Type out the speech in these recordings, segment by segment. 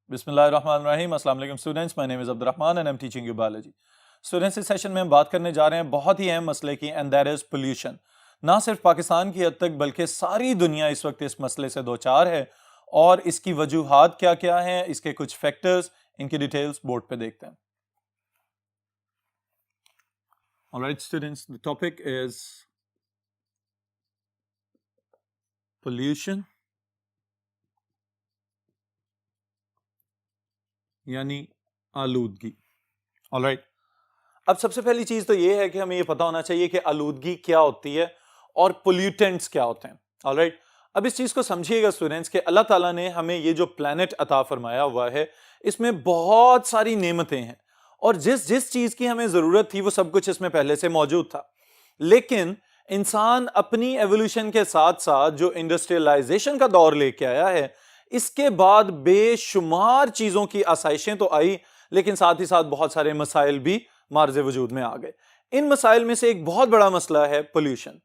बिस्मिल्लाहिर्रहमानिर्रहीम। अस्सलाम वालेकुम students, my name is Abdurrahman and I am teaching you biology. Students, इस सेशन में हम बात करने जा रहे हैं बहुत ही अहम मसले की, एंड दैट इज़ पोल्यूशन। ना सिर्फ पाकिस्तान की हद तक बल्कि सारी दुनिया इस वक्त इस मसले से दो चार है, और इसकी वजूहात क्या क्या हैं, इसके कुछ फैक्टर्स, इनकी डिटेल्स बोर्ड पे देखते हैं। Alright students, the topic is pollution यानी आलूदगी। ऑलराइट, अब सबसे पहली चीज तो यह है कि हमें यह पता होना चाहिए कि आलूदगी क्या होती है और पोल्यूटेंट्स क्या होते हैं। ऑलराइट, अब इस चीज को समझिएगा स्टूडेंट्स कि अल्लाह ताला ने हमें ये जो प्लेनेट अता फरमाया हुआ है, इसमें बहुत सारी नेमतें हैं, और जिस जिस चीज की हमें जरूरत थी वो सब कुछ इसमें पहले से मौजूद था। लेकिन इंसान अपनी एवोल्यूशन के साथ साथ जो इंडस्ट्रियलाइजेशन का दौर लेके आया है, इसके बाद बेशुमार चीजों की आसाइशें तो आई, लेकिन साथ ही साथ बहुत सारे मसाइल भी मार्ज़े वजूद में आ गए। इन मसाइल में से एक बहुत बड़ा मसला है पोल्यूशन।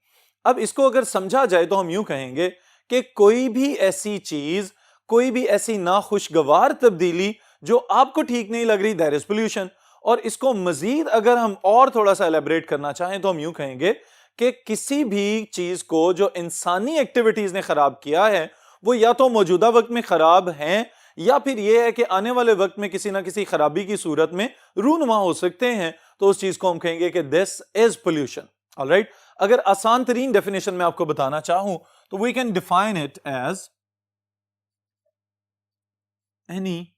अब इसको अगर समझा जाए तो हम यूं कहेंगे कि कोई भी ऐसी चीज, कोई भी ऐसी नाखुशगवार तब्दीली जो आपको ठीक नहीं लग रही, दैट इज पोल्यूशन। और इसको मजीद अगर हम और थोड़ा सा एलेबरेट करना चाहें तो हम यूं कहेंगे कि किसी भी चीज को जो इंसानी एक्टिविटीज ने खराब किया है, वो या तो मौजूदा वक्त में खराब हैं, या फिर यह है कि आने वाले वक्त में किसी ना किसी खराबी की सूरत में रूनुमा हो सकते हैं, तो उस चीज को हम कहेंगे कि दिस इज पोल्यूशन। ऑलराइट, अगर आसान तरीन डेफिनेशन में आपको बताना चाहूं तो we can define it as any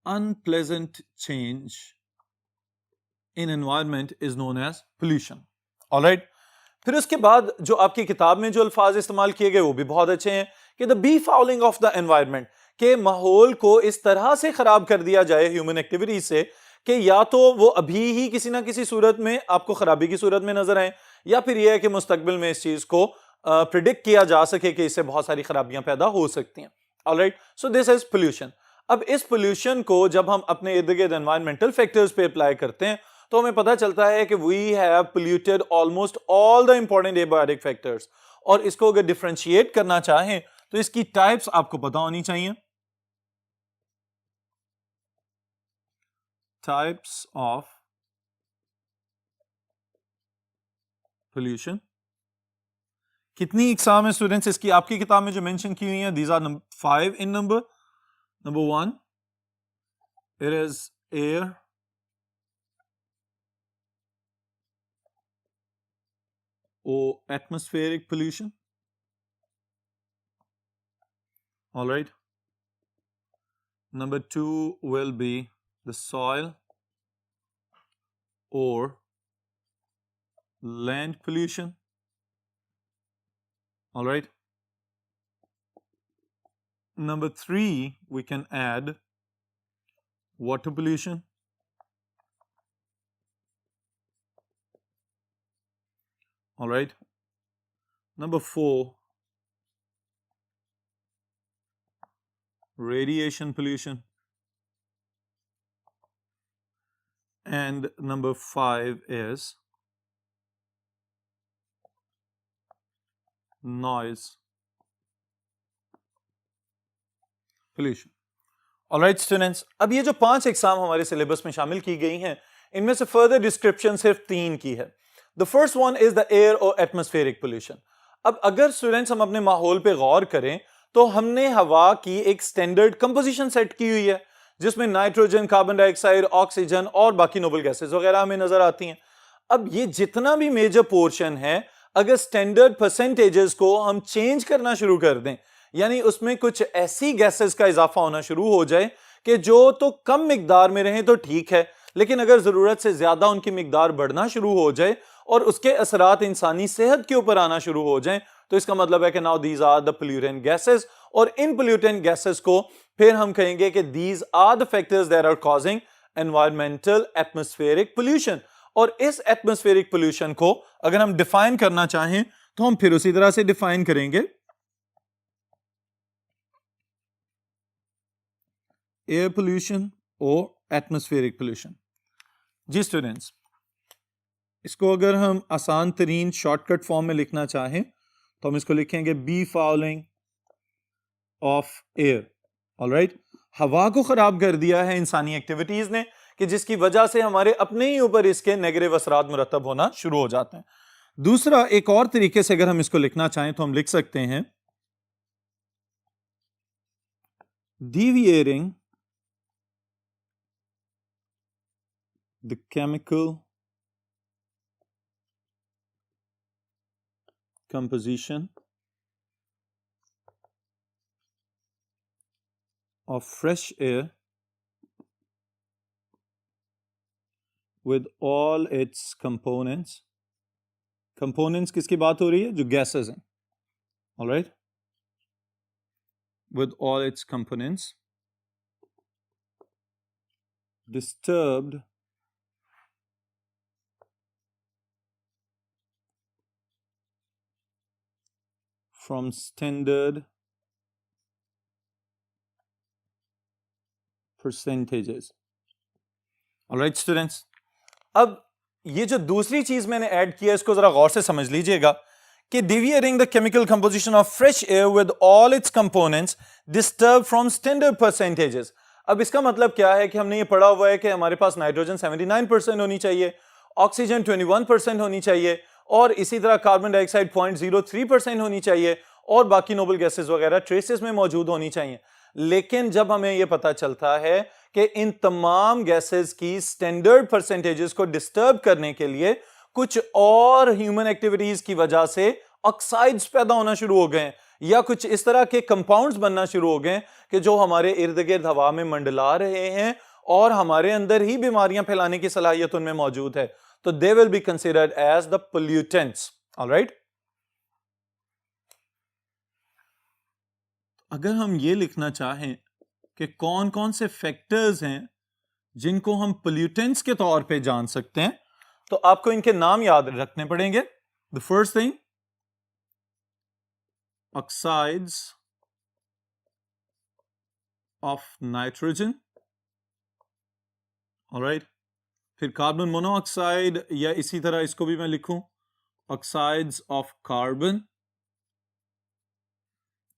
unpleasant change in environment is known as pollution. Alright, फिर उसके बाद जो आपकी किताब में जो अल्फाज इस्तेमाल किए गए वो भी बहुत अच्छे हैं कि the befouling of the environment, के माहौल को इस तरह से खराब कर दिया जाए ह्यूमन एक्टिविटी से कि या तो वो अभी ही किसी ना किसी सूरत में आपको खराबी की सूरत में नजर आए, या फिर यह है कि मुस्तकबिल में इस चीज को प्रिडिक्ट किया जा सके कि इससे बहुत सारी खराबियां पैदा हो सकती हैं। Alright, so this is pollution. अब इस पोल्यूशन को जब हम अपने इर्द गिर्द एनवायरमेंटल फैक्टर्स पे अप्लाई करते हैं तो हमें पता चलता है कि we have polluted almost all the important abiotic factors. और इसको अगर डिफरेंशिएट करना चाहें तो इसकी टाइप्स आपको पता होनी चाहिए। टाइप्स ऑफ पोल्यूशन कितनी इकसाम है स्टूडेंट्स इसकी? आपकी किताब में जो मेंशन की हुई है, these are 5 in number. Number 1, it is air or atmospheric pollution. All right. Number 2 will be the soil or land pollution. All right. Number 3, we can add water pollution. All right. Number 4, radiation pollution. And number 5 is noise pollution. All right students, अब ये जो 5 exam हमारे syllabus में शामिल की गई हैं, इनमें से फर्दर डिस्क्रिप्शन सिर्फ 3 की है। The first one is the air और एटमॉस्फेरिक पोल्यूशन। अब अगर स्टूडेंट्स हम अपने माहौल पे गौर करें तो हमने हवा की एक स्टैंडर्ड कंपोजिशन सेट की हुई है, जिसमें नाइट्रोजन, कार्बन डाइऑक्साइड, ऑक्सीजन और बाकी नोबल गैसेस वगैरह हमें नजर आती हैं। अब ये जितना भी मेजर पोर्शन है, अगर स्टैंडर्ड परसेंटेजेस को हम चेंज करना शुरू कर दें, यानी उसमें कुछ ऐसी गैसेस का इजाफा होना शुरू हो जाए कि जो तो कम मिकदार में रहें तो ठीक है, लेकिन अगर जरूरत से ज्यादा उनकी मिकदार बढ़ना शुरू हो जाए और उसके असरात इंसानी सेहत के ऊपर आना शुरू हो जाएं, तो इसका मतलब है कि now these are the pollutant gases. और इन पोल्यूटेंट गैसेस को फिर हम कहेंगे कि these are the factors that are causing environmental atmospheric pollution. और इस एटमॉस्फेरिक पोल्यूशन को अगर हम डिफाइन करना चाहें तो हम फिर उसी तरह से डिफाइन करेंगे, एयर पोल्यूशन और एटमॉस्फेरिक पोल्यूशन। जी स्टूडेंट्स, इसको अगर हम आसान तरीन शॉर्टकट फॉर्म में लिखना चाहें तो हम इसको लिखेंगे befouling of air. Alright, हवा को खराब कर दिया है इंसानी एक्टिविटीज ने, कि जिसकी वजह से हमारे अपने ही ऊपर इसके नेगेटिव असरात मुरतब होना शुरू हो जाते हैं। दूसरा, एक और तरीके से अगर हम इसको लिखना चाहें तो हम लिख सकते हैं deviating the chemical composition of fresh air with all its components. Components किसकी बात हो रही है? जो gases हैं, all right, with all its components disturbed from standard percentages. All right students, अब ये जो दूसरी चीज मैंने ऐड किया इसको जरा गौर से समझ लीजिएगा कि deviating the chemical composition of fresh air with all its components disturbed from standard percentages. अब इसका मतलब क्या है कि हमने ये पढ़ा हुआ है कि हमारे पास नाइट्रोजन 79% होनी चाहिए, ऑक्सीजन 21% होनी चाहिए और इसी तरह कार्बन डाइऑक्साइड 0.03% होनी चाहिए और बाकी नोबल गैसेस वगैरह ट्रेसेस में मौजूद होनी चाहिए। लेकिन जब हमें यह पता चलता है कि इन तमाम गैसेस की स्टैंडर्ड परसेंटेजेस को डिस्टर्ब करने के लिए कुछ और ह्यूमन एक्टिविटीज की वजह से ऑक्साइड्स पैदा होना शुरू हो गए या कुछ इस तरह के कंपाउंड्स बनना शुरू हो गए कि जो हमारे इर्द गिर्द हवा में मंडला रहे हैं और हमारे अंदर ही बीमारियां फैलाने की सलाहियत उनमें मौजूद है, तो they will be considered as the pollutants. Alright, अगर हम ये लिखना चाहें कि कौन कौन से फैक्टर्स हैं जिनको हम पोल्यूटेंट्स के तौर पे जान सकते हैं, तो आपको इनके नाम याद रखने पड़ेंगे। The first thing, oxides of nitrogen, alright, फिर कार्बन मोनोऑक्साइड या इसी तरह इसको भी मैं लिखूं ऑक्साइड्स ऑफ कार्बन,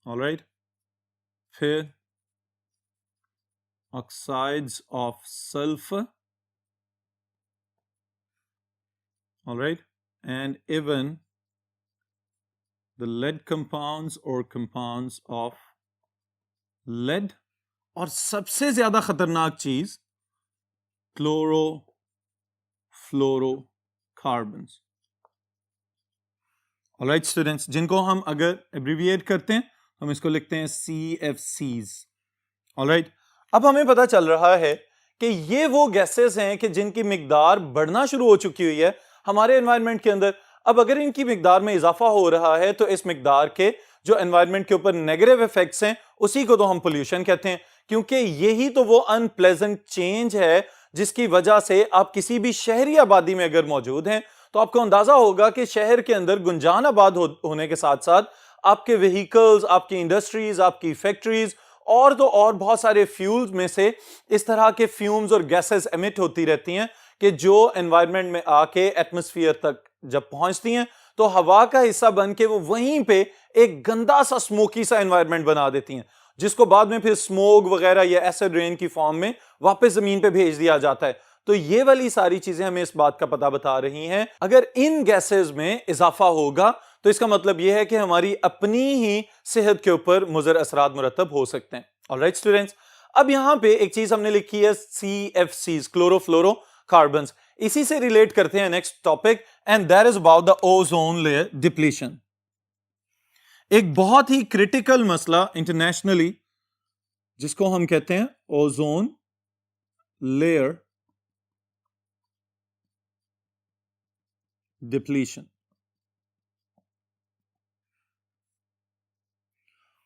ऑलराइट, फिर oxides of sulfur, all right, and even the lead compounds or compounds of lead, और सबसे ज्यादा खतरनाक चीज क्लोरोफ्लोरोकार्बन्स। all right students, जिनको हम अगर एब्रीविएट करते हैं हम इसको लिखते हैं CFCs। all right, अब हमें पता चल रहा है कि ये वो गैसेस हैं कि जिनकी मिकदार बढ़ना शुरू हो चुकी हुई है हमारे एनवायरनमेंट के अंदर। अब अगर इनकी मिकदार में इजाफा हो रहा है तो इस मिकदार के जो एनवायरनमेंट के ऊपर नेगेटिव इफेक्ट्स हैं उसी को तो हम पोल्यूशन कहते हैं, क्योंकि यही तो वो अनप्लेजेंट चेंज है जिसकी वजह से आप किसी भी शहरी आबादी में अगर मौजूद हैं तो आपको अंदाजा होगा कि शहर के अंदर गुंजान आबाद होने के साथ साथ आपके व्हीकल्स, आपकी इंडस्ट्रीज, आपकी फैक्ट्रीज और तो और बहुत सारे फ्यूल्स में से इस तरह के फ्यूम्स और गैसेस एमिट होती रहती हैं कि जो एनवायरनमेंट में आके एटमॉस्फेयर तक जब पहुंचती हैं तो हवा का हिस्सा बन के वो वहीं पे एक गंदा सा स्मोकी सा एनवायरनमेंट बना देती हैं, जिसको बाद में फिर स्मोक वगैरह या एसिड रेन की फॉर्म में वापस जमीन पे भेज दिया जाता है। तो ये वाली सारी चीजें हमें इस बात का पता बता रही हैं, अगर इन गैसेस में इजाफा होगा तो इसका मतलब यह है कि हमारी अपनी ही सेहत के ऊपर मुज़र असरात मुरतब हो सकते हैं। ऑलराइट स्टूडेंट्स, अब यहां पे एक चीज हमने लिखी है CFCs, क्लोरोफ्लोरोकार्बन्स। इसी से रिलेट करते हैं next topic, and that is about the ozone layer depletion. एक बहुत ही क्रिटिकल मसला इंटरनेशनली जिसको हम कहते हैं ozone layer depletion.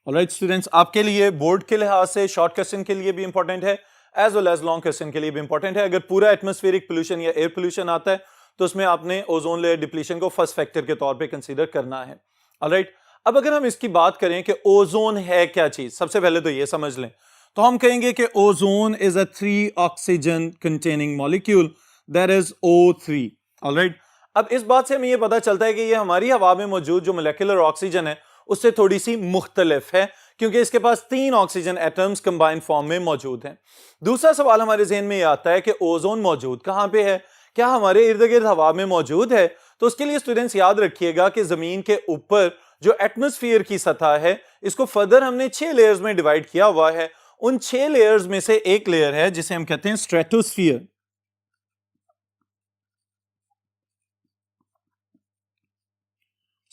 Alright students, आपके लिए बोर्ड के लिहाज से शॉर्ट क्वेश्चन के लिए भी इंपॉर्टेंट है as well as long question के लिए भी इंपॉर्टेंट है। अगर पूरा एटमॉस्फेरिक पोल्यूशन या एयर पोल्यूशन आता है तो उसमें आपने ओजोन लेयर डिप्लीशन को फर्स्ट फैक्टर के तौर पे कंसीडर करना है। ऑलराइट, अब अगर हम इसकी बात करें कि ओजोन है क्या चीज, सबसे पहले तो ये समझ लें, तो हम कहेंगे कि ozone is a 3 oxygen containing molecule, that is O3। Alright, अब इस बात से हमें यह पता चलता है कि ये हमारी हवा में मौजूद जो मोलेकुलर ऑक्सीजन है उससे थोड़ी सी मुख्तलिफ है, क्योंकि इसके पास 3 ऑक्सीजन एटम्स कंबाइंड फॉर्म में मौजूद हैं। दूसरा सवाल हमारे जहन में यह आता है कि ओजोन मौजूद कहां पे है, क्या हमारे इर्द गिर्द हवा में मौजूद है? तो उसके लिए स्टूडेंट्स याद रखिएगा कि जमीन के ऊपर जो एटमॉस्फेयर की सतह है, इसको फर्दर हमने 6 लेयर्स में डिवाइड किया हुआ है। उन 6 लेयर्स में से एक लेयर है जिसे हम कहते हैं स्ट्रेटोस्फियर।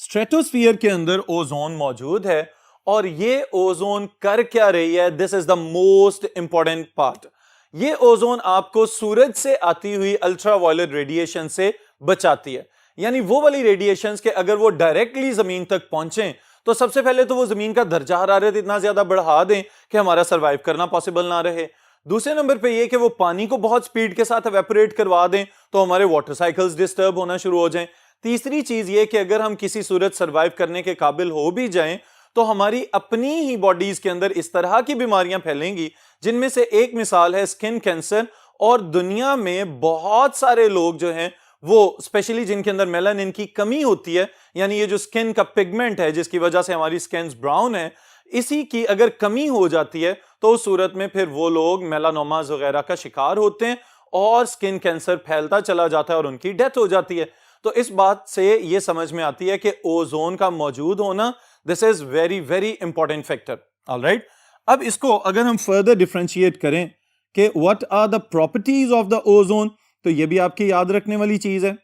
स्ट्रेटोस्फियर के अंदर ओजोन मौजूद है और ये ओजोन कर क्या रही है? This is the most important part. ये ओजोन आपको सूरज से आती हुई अल्ट्रावायलेट रेडिएशन से बचाती है, यानी वो वाली रेडिएशंस के अगर वो डायरेक्टली जमीन तक पहुंचे तो सबसे पहले तो वो जमीन का दर्जा हरारत इतना ज्यादा बढ़ा दें कि हमारा सरवाइव करना पॉसिबल ना रहे। दूसरे नंबर पे ये कि वो पानी को बहुत स्पीड के साथ एवेपोरेट करवा दें तो हमारे वाटर साइकिल्स डिस्टर्ब होना शुरू हो जाएं। तीसरी चीज ये कि अगर हम किसी सूरत सरवाइव करने के काबिल हो भी जाएं तो हमारी अपनी ही बॉडीज के अंदर इस तरह की बीमारियां फैलेंगी, जिनमें से एक मिसाल है स्किन कैंसर। और दुनिया में बहुत सारे लोग जो हैं वो स्पेशली जिनके अंदर मेलानिन की कमी होती है, यानी ये जो स्किन का पिगमेंट है जिसकी वजह से हमारी स्किन ब्राउन है, इसी की अगर कमी हो जाती है तो उस सूरत में फिर वो लोग मेलानोमास वगैरह का शिकार होते हैं और स्किन कैंसर फैलता चला जाता है और उनकी डेथ हो जाती है। तो इस बात से ये समझ में आती है कि ओजोन का मौजूद होना this is very very important factor. Alright, अब इसको अगर हम फर्दर डिफरेंशिएट करें कि what are the properties of the ozone, तो ये भी आपकी याद रखने वाली चीज है।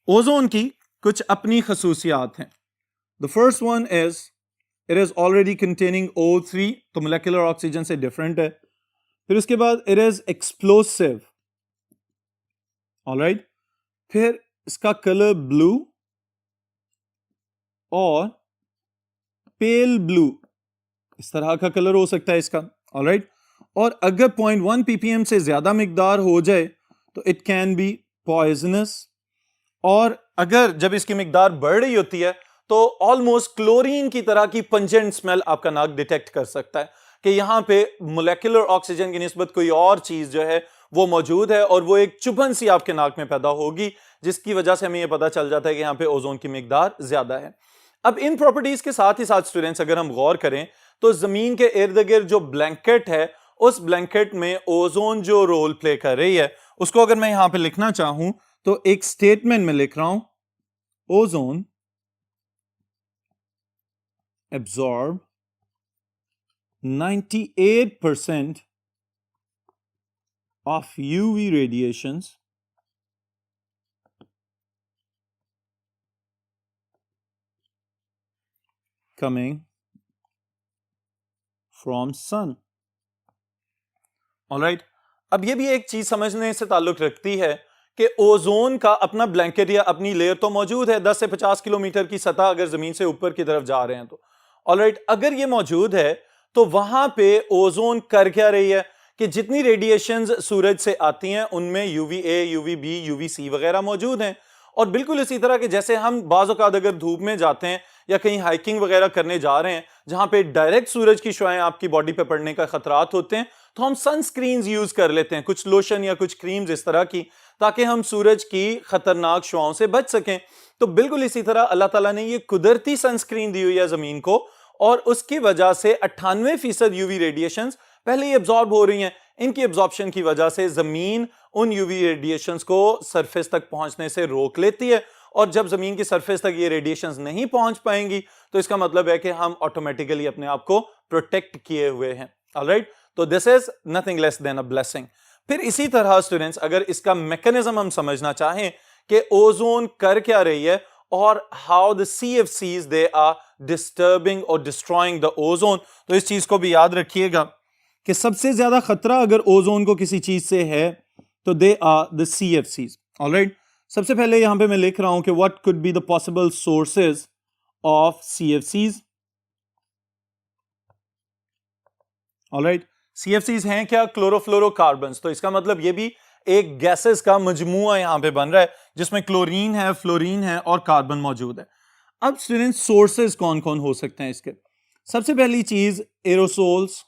ओजोन की कुछ अपनी खसूसियात हैं। The first one is it is already containing O3, तो मोलेकुलर ऑक्सीजन से डिफरेंट है। फिर उसके बाद इट इज एक्सप्लोसिव। ऑलराइट, फिर इसका कलर ब्लू और पेल ब्लू, इस तरह का कलर हो सकता है इसका। ऑलराइट, और अगर 0.1 ppm से ज्यादा मिकदार हो जाए तो इट कैन बी पॉइजनस, और अगर जब इसकी मिकदार बढ़ रही होती है तो ऑलमोस्ट क्लोरीन की तरह की पंजेंट स्मेल आपका नाक डिटेक्ट कर सकता है कि यहां पे मोलेकुलर ऑक्सीजन की निस्बत कोई और चीज जो है वो मौजूद है और वो एक चुभन सी आपके नाक में पैदा होगी, जिसकी वजह से हमें ये पता चल जाता है कि यहां पे ओजोन की मिकदार ज्यादा है। अब इन प्रॉपर्टीज के साथ ही साथ स्टूडेंट्स अगर हम गौर करें तो जमीन के इर्द गिर्द जो ब्लैंकेट है, उस ब्लैंकेट में ओजोन जो रोल प्ले कर रही है उसको अगर मैं यहां पे लिखना चाहूं तो एक स्टेटमेंट में लिख रहा हूं, ozone absorb 98% of UV radiations coming from sun. Alright, अब ये भी एक चीज समझने से ताल्लुक रखती है कि ओजोन का अपना ब्लैंकेट या अपनी लेयर तो मौजूद है 10 से 50 किलोमीटर की सतह अगर जमीन से ऊपर की तरफ जा रहे हैं तो। ऑलराइट, अगर ये मौजूद है तो वहां पे ओजोन कर क्या रही है कि जितनी रेडिएशंस सूरज से आती हैं उनमें UVA, UVB, UVC वगैरह मौजूद हैं। और बिल्कुल इसी तरह के जैसे हम बाज़ औक़ात अगर धूप में जाते हैं या कहीं हाइकिंग वगैरह करने जा रहे हैं जहां पे डायरेक्ट सूरज की शुआएं आपकी बॉडी पे पड़ने का खतरात होते हैं, तो हम सनस्क्रीन्स यूज कर लेते हैं, कुछ लोशन या कुछ क्रीम्स इस तरह की, ताकि हम सूरज की खतरनाक शुआओं से बच सकें। तो बिल्कुल इसी तरह अल्लाह ताला ने ये कुदरती सनस्क्रीन दी हुई है जमीन को और उसकी वजह से 98% यूवी रेडिएशंस पहले ही एब्जॉर्ब हो रही हैं। इनकी एब्जॉर्प्शन की वजह से जमीन उन यूवी रेडिएशंस को सरफेस तक पहुंचने से रोक लेती है और जब जमीन की सरफेस तक ये रेडिएशंस नहीं पहुंच पाएंगी तो इसका मतलब है कि हम ऑटोमेटिकली अपने आप को प्रोटेक्ट किए हुए हैं। ऑलराइट, तो this is nothing less than a blessing. फिर इसी तरह स्टूडेंट्स अगर इसका मैकेनिज्म हम समझना चाहें कि ओजोन कर क्या रही है और how the CFCs they are disturbing और डिस्ट्रॉइंग द ओजोन, तो इस चीज को भी याद रखिएगा कि सबसे ज्यादा खतरा अगर ओजोन को किसी चीज से है तो they are the CFCs। Alright, सबसे पहले यहां पे मैं लिख रहा हूं कि what could be the possible sources of CFCs। Alright, CFCs हैं क्या? क्लोरोफ्लोरोकार्बन्स। तो इसका मतलब ये भी एक गैसेस का मजमुआ यहां पे बन रहा है जिसमें क्लोरीन है, फ्लोरीन है और कार्बन मौजूद है। अब स्टूडेंट सोर्सेज कौन कौन हो सकते हैं इसके? सबसे पहली चीज एरोसोल्स।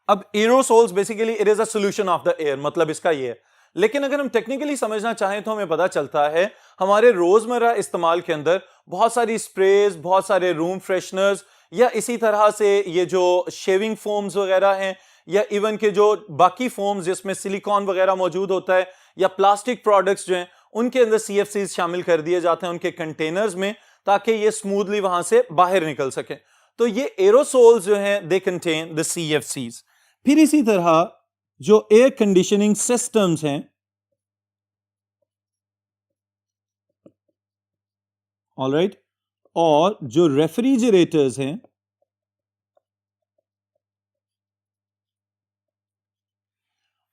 अब aerosols basically it is a solution of the air, मतलब इसका ये है। लेकिन अगर हम टेक्निकली समझना चाहें तो हमें पता चलता है हमारे रोजमर्रा इस्तेमाल के अंदर बहुत सारी स्प्रेज, बहुत सारे रूम फ्रेशनर्स, या इसी तरह से ये जो शेविंग फोम्स वगैरह हैं, या इवन के जो बाकी फोम्स जिसमें सिलिकॉन वगैरह मौजूद होता है, या प्लास्टिक प्रोडक्ट्स जो हैं उनके अंदर CFCs शामिल कर दिए जाते हैं उनके कंटेनर्स में, ताकि ये स्मूथली वहां से बाहर निकल सके। तो ये एरोसोल्स जो हैं दे कंटेन द CFCs। फिर इसी तरह जो एयर कंडीशनिंग सिस्टम्स हैं, ऑलराइट, और जो रेफ्रिजरेटर्स हैं,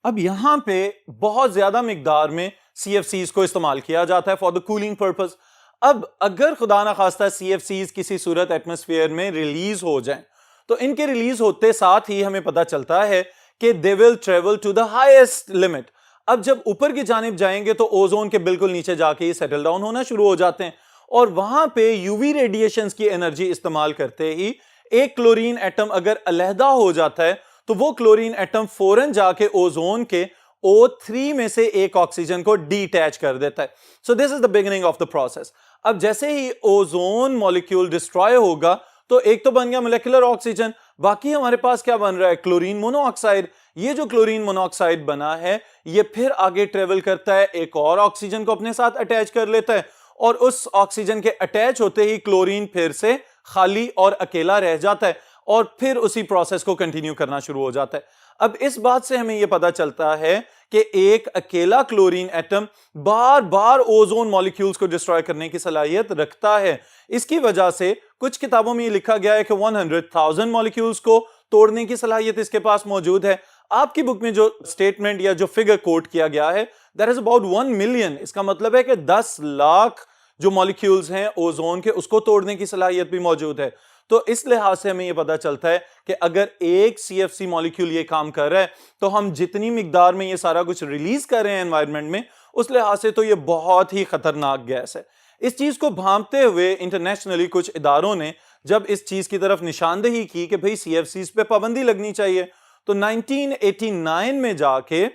अब यहां पे बहुत ज्यादा मिकदार में CFCs को इस्तेमाल किया जाता है फॉर द कूलिंग पर्पस। अब अगर खुदा ना खास्ता CFCs किसी सूरत एटमॉस्फेयर में रिलीज हो जाएं, तो इनके रिलीज होते साथ ही हमें पता चलता है कि they will travel to the highest limit. अब जब ऊपर की जानिब जाएंगे तो ओजोन के बिल्कुल नीचे जाके ये सेटल डाउन होना शुरू हो जाते हैं, और वहां पे यूवी रेडिएशंस की एनर्जी इस्तेमाल करते ही एक क्लोरीन एटम अगर अलहदा हो जाता है, तो वो क्लोरीन एटम फौरन जाके ओजोन के O3 में से एक ऑक्सीजन को डिटैच कर देता है। So this is the beginning of the process. अब जैसे ही ओजोन मॉलिक्यूल डिस्ट्रॉय होगा, तो एक तो बन गया मोलेकुलर ऑक्सीजन, बाकी हमारे पास क्या बन रहा है, क्लोरीन मोनोऑक्साइड। ये जो क्लोरीन मोनोऑक्साइड बना है, ये फिर आगे ट्रेवल करता है, एक और ऑक्सीजन को अपने साथ अटैच कर लेता है, और उस ऑक्सीजन के अटैच होते ही क्लोरीन फिर से खाली और अकेला रह जाता है, और फिर उसी प्रोसेस को कंटिन्यू करना शुरू हो जाता है। अब इस बात से हमें यह पता चलता है कि एक अकेला क्लोरीन एटम बार बार ओजोन मॉलिक्यूल्स को डिस्ट्रॉय करने की सलाहियत रखता है। इसकी वजह से कुछ किताबों में यह लिखा गया है कि 100,000 मॉलिक्यूल्स को तोड़ने की सलाहियत इसके पास मौजूद है। आपकी बुक में जो स्टेटमेंट या जो फिगर कोट किया गया है, दैट इज अबाउट 1 मिलियन। इसका मतलब है कि 10 लाख जो मॉलिक्यूल्स हैं ओजोन के, उसको तोड़ने की सलाहियत भी मौजूद है। तो इस लिहाज से हमें यह पता चलता है कि अगर एक CFC मॉलिक्यूल ये काम कर रहा है, तो हम जितनी मिकदार में ये सारा कुछ रिलीज कर रहे हैं एनवायरनमेंट में, उस लिहाज से तो ये बहुत ही खतरनाक गैस है। इस चीज को भांपते हुए इंटरनेशनली कुछ इदारों ने जब इस चीज की तरफ निशानदेही की कि भाई CFCs पे पाबंदी लगनी चाहिए, तो 1989 में जाके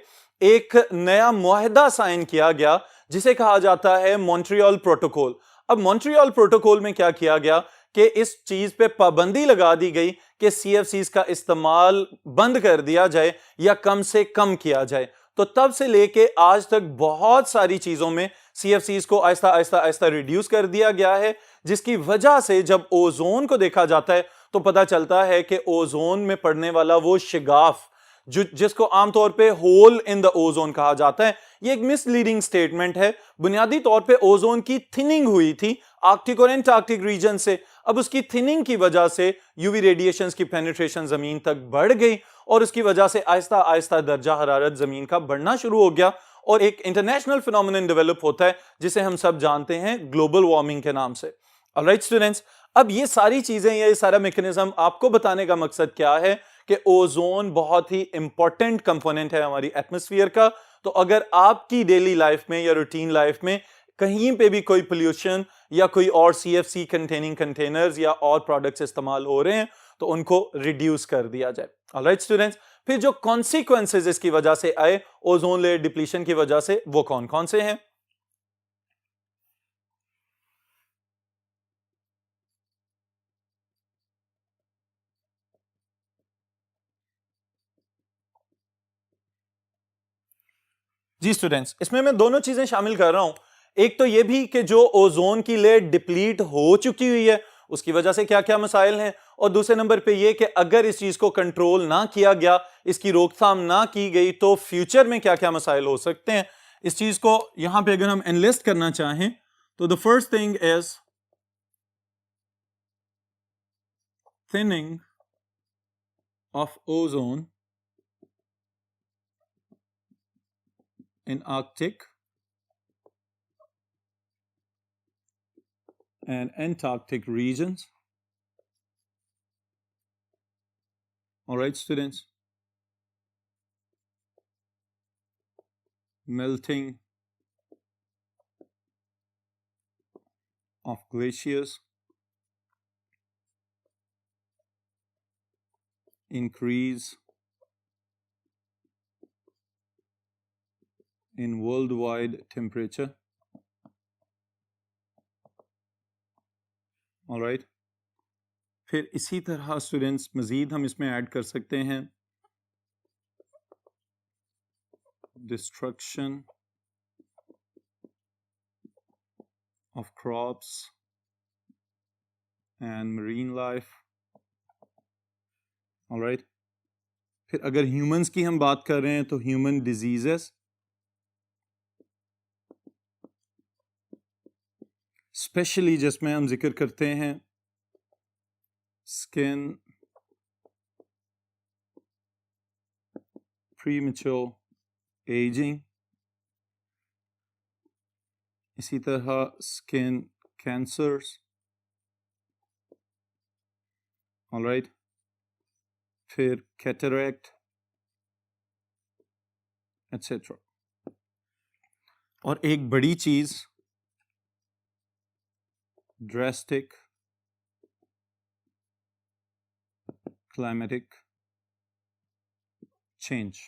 एक नया मुआहदा साइन किया गया जिसे कहा जाता है मॉन्ट्रियल प्रोटोकॉल। अब मॉन्ट्रियल प्रोटोकॉल में क्या किया गया कि इस चीज पे पाबंदी लगा दी गई कि CFCs का इस्तेमाल बंद कर दिया जाए या कम से कम किया जाए। तो तब से लेके आज तक बहुत सारी चीजों में CFCs को आहिस्ता आहिस्ता आहिस्ता रिड्यूस कर दिया गया है, जिसकी वजह से जब ओजोन को देखा जाता है तो पता चलता है कि ओजोन में पड़ने वाला वो शिगाफ जिसको आमतौर पे होल इन द ओजोन कहा जाता है, ये एक मिसलीडिंग स्टेटमेंट है। बुनियादी तौर पे ओजोन की थिनिंग हुई थी आर्कटिक और एंटार्कटिक रीजन से। अब उसकी थिनिंग की वजह से यूवी रेडिएशंस की पेनिट्रेशन जमीन तक बढ़ गई, और उसकी वजह से आहिस्ता आहिस्ता दर्जा हरारत जमीन का बढ़ना शुरू हो गया, और एक इंटरनेशनल फिनोमेनन डेवलप होता है जिसे हम सब जानते हैं ग्लोबल वार्मिंग के नाम से। ऑलराइट स्टूडेंट्स, अब ये सारी चीजें, ये सारा मैकेनिज्म आपको बताने का मकसद क्या है कि ओजोन बहुत ही इंपॉर्टेंट कंपोनेंट है हमारी एटमॉस्फेयर का। तो अगर आपकी डेली लाइफ में या रूटीन लाइफ में कहीं पे भी कोई पोल्यूशन या कोई और CFC कंटेनिंग कंटेनर्स या और प्रोडक्ट्स इस्तेमाल हो रहे हैं, तो उनको रिड्यूस कर दिया जाए। ऑलराइट स्टूडेंट्स, फिर जो कॉन्सिक्वेंसेज इसकी वजह से आए ओजोन लेयर डिप्लीशन की वजह से, वो कौन कौन से हैं? जी स्टूडेंट्स, इसमें मैं दोनों चीजें शामिल कर रहा हूं। एक तो यह भी कि जो ओजोन की लेयर डिप्लीट हो चुकी हुई है उसकी वजह से क्या क्या मसाइल हैं, और दूसरे नंबर पे यह कि अगर इस चीज को कंट्रोल ना किया गया, इसकी रोकथाम ना की गई, तो फ्यूचर में क्या क्या मसाइल हो सकते हैं। इस चीज को यहां पे अगर हम एनलिस्ट करना चाहें, तो the first thing is thinning of ozone in Arctic and Antarctic regions. All right, students. Melting of glaciers, increase in worldwide temperature, alright. फिर इसी तरह स्टूडेंट्स मजीद हम इसमें ऐड कर सकते हैं destruction of crops and marine life, alright. फिर अगर ह्यूमंस की हम बात कर रहे हैं तो ह्यूमन डिजीजेस, स्पेशली जिसमें हम जिक्र करते हैं स्किन प्रीमेच्योर एजिंग, इसी तरह स्किन कैंसर्स, ऑलराइट। फिर कैटरैक्ट एटसेट्रा। और एक बड़ी चीज drastic climatic change.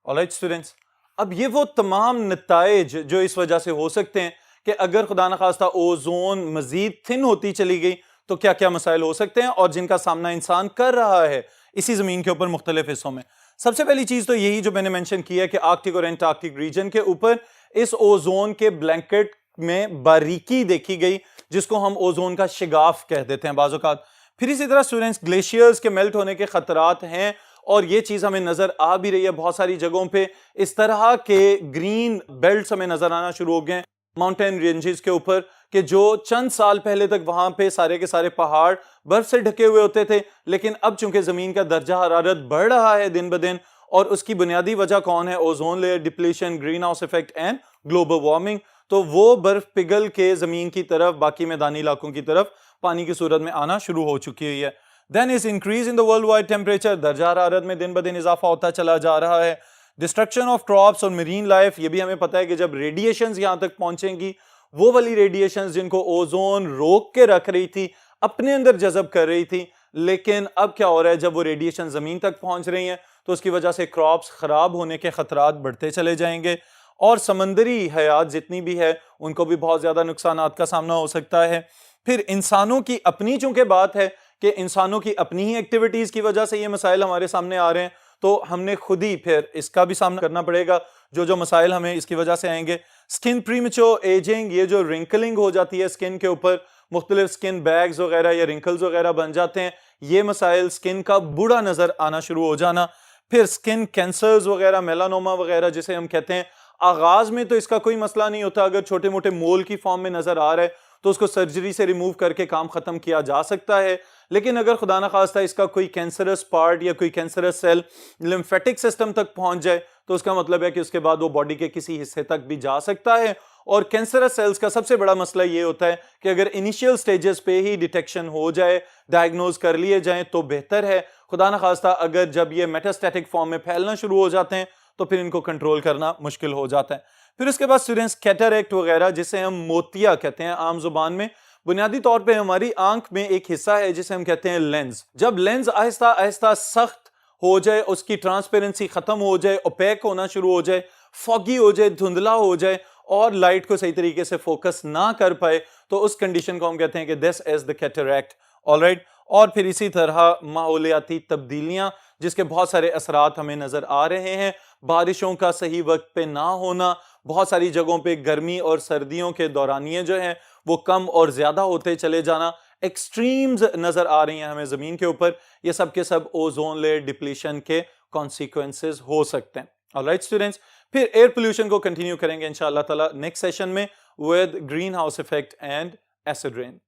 Alright students, अब ये वो तमाम नताइज जो इस वजह से हो सकते हैं कि अगर खुदा न खास्ता ओजोन मजीद थिन होती चली गई तो क्या क्या मसाइल हो सकते हैं और जिनका सामना इंसान कर रहा है इसी जमीन के ऊपर मुख्तलिफ हिस्सों में। सबसे पहली चीज तो यही जो मैंने मेंशन किया है कि आर्कटिक और एंटार्क्टिक रीजन के ऊपर इस ओजोन के ब्लैंकेट में बारीकी देखी गई जिसको हम ओजोन का शिगाफ कह देते हैं बाज़-औक़ात। फिर इसी तरह स्टूडेंट्स ग्लेशियर्स के मेल्ट होने के खतरात हैं और ये चीज हमें नजर आ भी रही है बहुत सारी जगहों पे। इस तरह के ग्रीन बेल्ट्स हमें नजर आना शुरू हो गए माउंटेन रेंजेस के ऊपर कि जो चंद साल पहले तक वहां पे सारे के सारे पहाड़ बर्फ से ढके हुए होते थे, लेकिन अब चूंकि जमीन का दर्जा हरारत बढ़ रहा है दिन ब दिन और उसकी बुनियादी वजह कौन है? Ozone layer depletion, green house effect and global warming. तो वो बर्फ पिघल के जमीन की तरफ, बाकी मैदानी इलाकों की तरफ पानी की सूरत में आना शुरू हो चुकी हुई है। Then is increase in the world wide temperature, दर्जा हरारत में दिन ब दिन इजाफा होता चला जा रहा है। डिस्ट्रक्शन ऑफ क्रॉप्स और मरीन लाइफ, ये भी हमें पता है कि जब रेडिएशंस यहां तक पहुंचेंगी, वो वाली रेडिएशंस जिनको ओजोन रोक के रख रही थी, अपने अंदर जज़ब कर रही थी, लेकिन अब क्या हो रहा है, जब वो रेडिएशन जमीन तक पहुंच रही हैं तो उसकी वजह से क्रॉप्स खराब होने के खतरात बढ़ते चले जाएंगे और समंदरी हयात जितनी भी है उनको भी बहुत ज्यादा नुकसानात का सामना हो सकता है। फिर इंसानों की अपनी चूंकि बात है कि इंसानों की अपनी ही एक्टिविटीज की वजह से ये मसाइल हमारे सामने आ रहे हैं, तो हमने खुद ही फिर इसका भी सामना करना पड़ेगा जो जो मसाइल हमें इसकी वजह से आएंगे। स्किन प्रीमेच्योर एजिंग, ये जो रिंकलिंग हो जाती है स्किन के ऊपर, मुख्तलिफ स्किन बैग्स वगैरह या रिंकल्स वगैरह बन जाते हैं, ये मसाइल, स्किन का बूढ़ा नजर आना शुरू हो जाना। फिर स्किन कैंसर्स वगैरह, मेलानोमा वगैरह जिसे हम कहते हैं, आगाज में तो इसका कोई मसला नहीं होता, अगर छोटे मोटे मोल की फॉर्म में नजर आ रहा है तो उसको सर्जरी से रिमूव करके काम खत्म किया जा सकता है। लेकिन अगर खुदा ना खास्ता इसका कोई कैंसरस पार्ट या कोई कैंसरस सेल लिम्फेटिक सिस्टम तक पहुंच जाए तो उसका मतलब है कि उसके बाद वो बॉडी के किसी हिस्से तक भी जा सकता है। और कैंसरस सेल्स का सबसे बड़ा मसला ये होता है कि अगर इनिशियल स्टेजेस पे ही डिटेक्शन हो जाए, डायग्नोज कर लिए जाएं तो बेहतर है। खुदा ना खास्ता अगर जब ये मेटास्टैटिक फॉर्म में फैलना शुरू हो जाते हैं तो फिर इनको कंट्रोल करना मुश्किल हो जाता है। फिर उसके बाद स्टूडेंट्स कैटरैक्ट वगैरह जिसे हम मोतिया कहते हैं आम जुबान में, बुनियादी तौर पे हमारी आंख में एक हिस्सा है जिसे हम कहते हैं लेंस। जब लेंस आहिस्ता आहिस्ता सख्त हो जाए, उसकी ट्रांसपेरेंसी खत्म हो जाए, ओपेक होना शुरू हो जाए, फॉगी हो जाए, धुंधला हो जाए और लाइट को सही तरीके से फोकस ना कर पाए, तो उस कंडीशन को हम कहते हैं कि this is the cataract. Alright. और फिर इसी तरह माहौलियाती तब्दीलियां जिसके बहुत सारे असरात हमें नजर आ रहे हैं, बारिशों का सही वक्त पे ना होना, बहुत सारी जगहों पे गर्मी और सर्दियों के दौरानिये जो हैं वो कम और ज्यादा होते चले जाना, एक्सट्रीम्स नजर आ रही हैं हमें जमीन के ऊपर, ये सब के सब ओजोन लेयर डिप्लीशन के कॉन्सिक्वेंसेस हो सकते हैं। ऑलराइट स्टूडेंट्स, फिर एयर पोल्यूशन को कंटिन्यू करेंगे इंशाअल्लाह ताला नेक्स्ट सेशन में with green house effect and acid rain.